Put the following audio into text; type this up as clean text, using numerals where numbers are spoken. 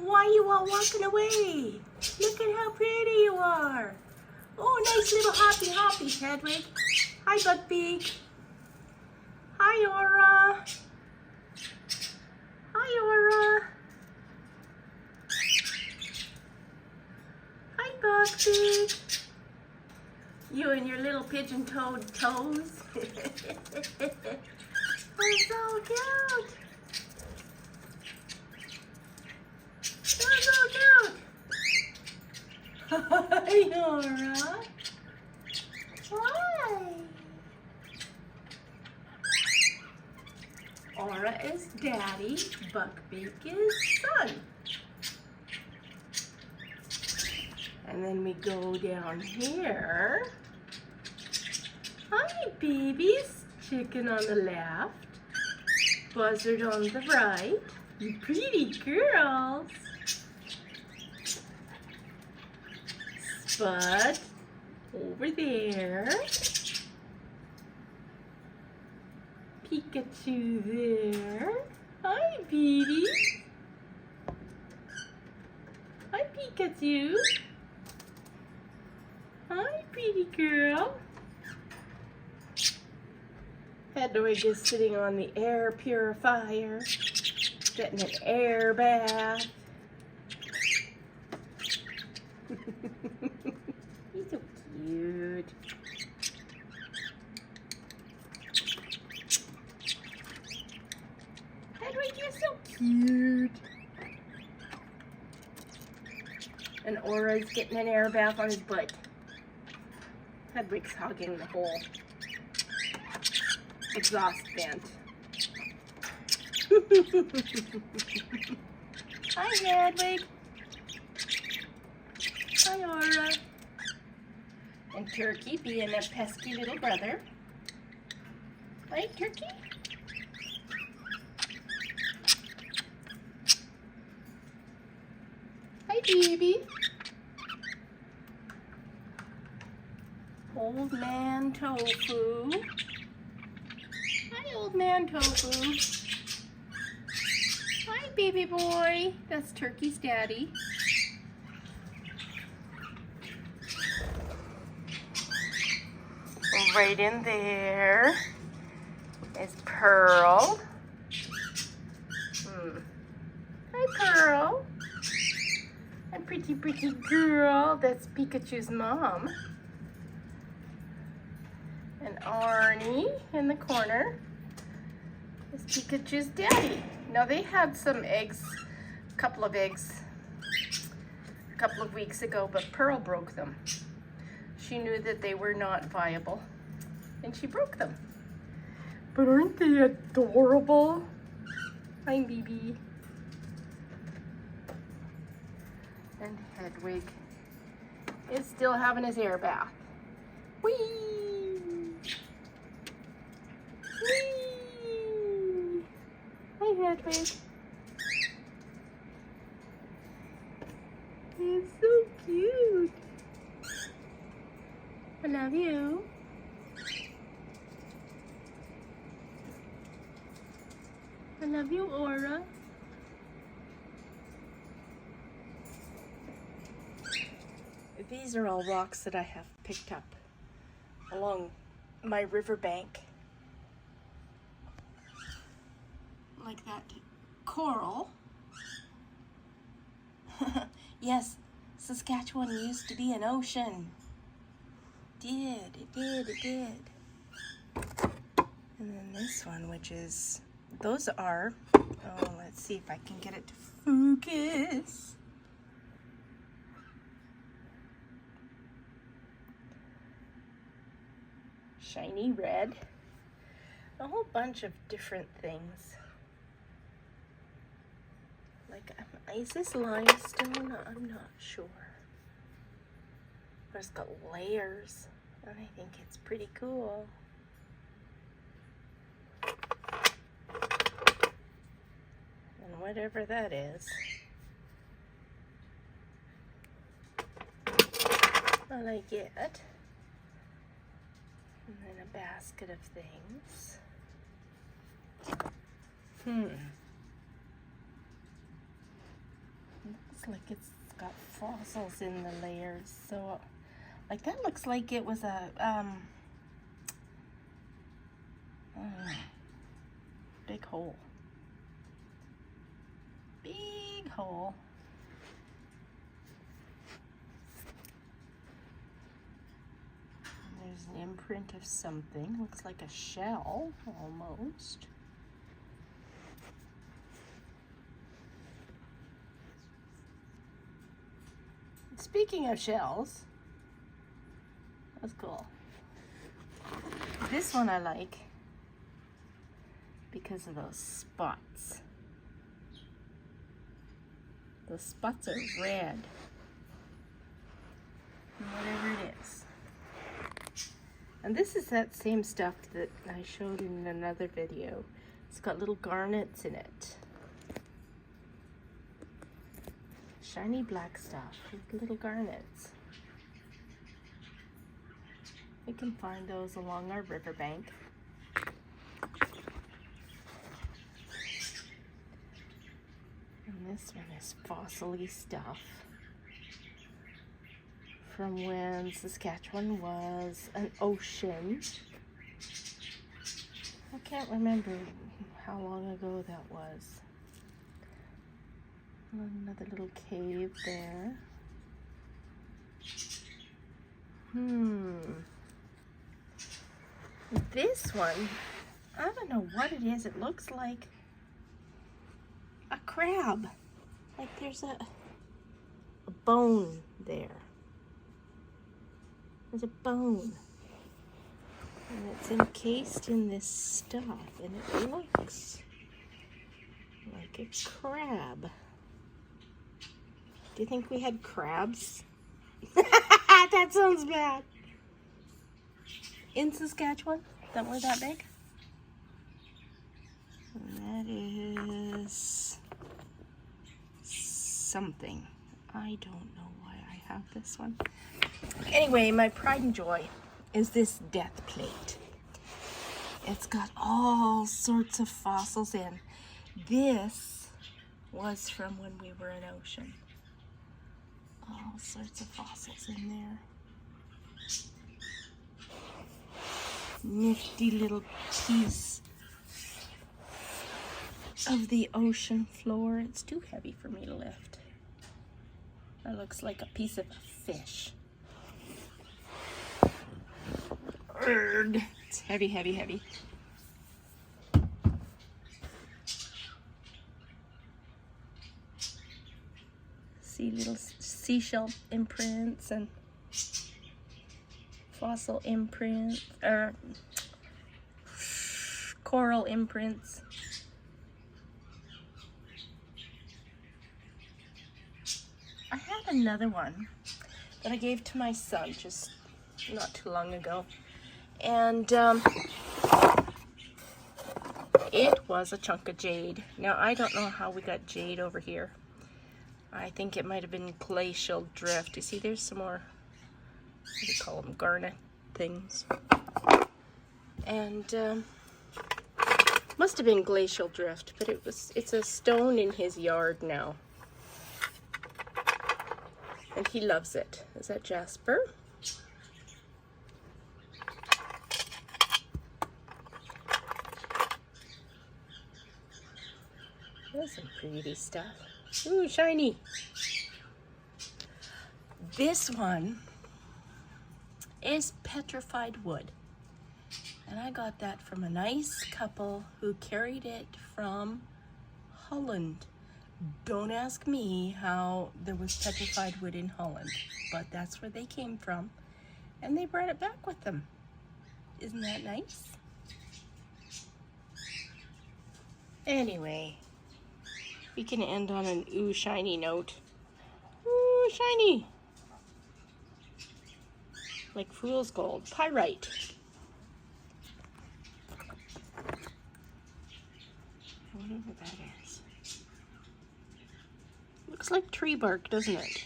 Why are you all walking away? Look at how pretty you are. Oh, nice little hoppy hoppy, Hedwig. Hi, Buckbeak. Hi, Aura. Hi, Aura. Hi, Buckbeak. You and your little pigeon-toed toes. Oh, so cute. So cute. Hi, Aura. Hi. Aura is daddy, Buckbeak is son. And then we go down here. Hi, babies. Chicken on the left. Buzzard on the right. You pretty girls. Spud over there. Pikachu there. Hi, baby. Hi, Pikachu. Hi, pretty girl. Hedwig is sitting on the air purifier, getting an air bath. He's so cute. Hedwig, you're so cute. And Aura's getting an air bath on his butt. Hedwig's hugging the whole exhaust vent. Hi, Hedwig. Hi, Aura. And Turkey being a pesky little brother. Right, Turkey? Hi, baby. Old Man Tofu. Hi, Old Man Tofu. Hi, baby boy. That's Turkey's daddy. Right in there is Pearl. Hi, Pearl. A pretty girl. That's Pikachu's mom. And Arnie in the corner is Pikachu's daddy. Now they had some eggs, a couple of eggs, a couple of weeks ago, but Pearl broke them. She knew that they were not viable, and she broke them. But aren't they adorable? Hi, BB. And Hedwig is still having his air bath. Whee! Whee! Hi, Hedwig. He's so cute. I love you. I love you, Aura. These are all rocks that I have picked up along my riverbank. Like that coral. Yes, Saskatchewan used to be an ocean. It did. And then this one, which is, those are, oh, let's see if I can get it to focus. Shiny red. A whole bunch of different things. Like, is this limestone? I'm not sure. But it's got layers, and I think it's pretty cool. And whatever that is, I like it. And then a basket of things. looks like it's got fossils in the layers. So, like that looks like it was a big hole. Big hole. And there's an imprint of something. Looks like a shell, almost. Speaking of shells, that's cool. This one I like because of those spots. The spots are red. Whatever it is. And this is that same stuff that I showed in another video. It's got little garnets in it. Shiny black stuff with little garnets. We can find those along our riverbank. And this one is fossil-y stuff from when Saskatchewan was an ocean. I can't remember how long ago that was. Another little cave there. This one, I don't know what it is. It looks like a crab. Like there's a bone there. There's a bone. And it's encased in this stuff. And it looks like a crab. Do you think we had crabs? That sounds bad. In Saskatchewan? That we're that big? And that is something. I don't know why I have this one. Anyway, my pride and joy is this death plate. It's got all sorts of fossils in. This was from when we were an ocean. All sorts of fossils in there. Nifty little piece of the ocean floor. It's too heavy for me to lift. That looks like a piece of a fish. Urgh. It's heavy, heavy, heavy. See little seashell imprints and fossil imprints, or coral imprints. I had another one that I gave to my son just not too long ago, and it was a chunk of jade. Now I don't know how we got jade over here. I think it might have been glacial drift. You see, there's some more, what do you call them, garnet things. And must have been glacial drift, but it's a stone in his yard now. And he loves it. Is that Jasper? That's some pretty stuff. Ooh, shiny. This one is petrified wood. And I got that from a nice couple who carried it from Holland. Don't ask me how there was petrified wood in Holland, but that's where they came from. And they brought it back with them. Isn't that nice? Anyway. We can end on an ooh shiny note. Ooh shiny. Like fool's gold. Pyrite. Whatever that is. Looks like tree bark, doesn't it?